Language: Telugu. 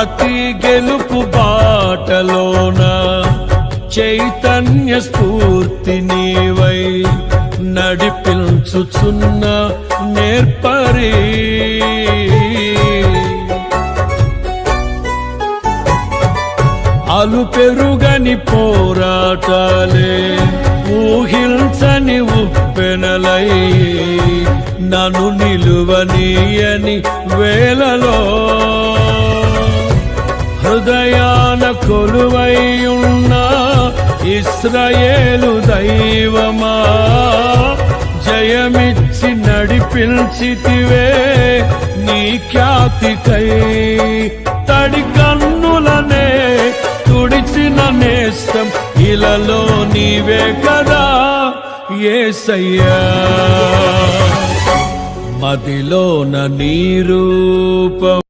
ప్రతి గెలుపు బాటలోన చైతన్య స్ఫూర్తి నీవై నడిపించుచున్న నేర్పరి. అలు పెరుగని పోరాటాలే ఊహించని ఉప్పెనలై నన్ను నిలువనీయని వేళలో హృదయాన కొలువై ఉన్న ఇశ్రాయేలు దైవమా, జయమిచ్చి నడిపించితివే నీ ఖ్యాతికై. తడి కన్నులనే తుడిచిన నేస్తం ఇలలో నీవే కదా యేసయ్యా. మదిలోన నీ రూపం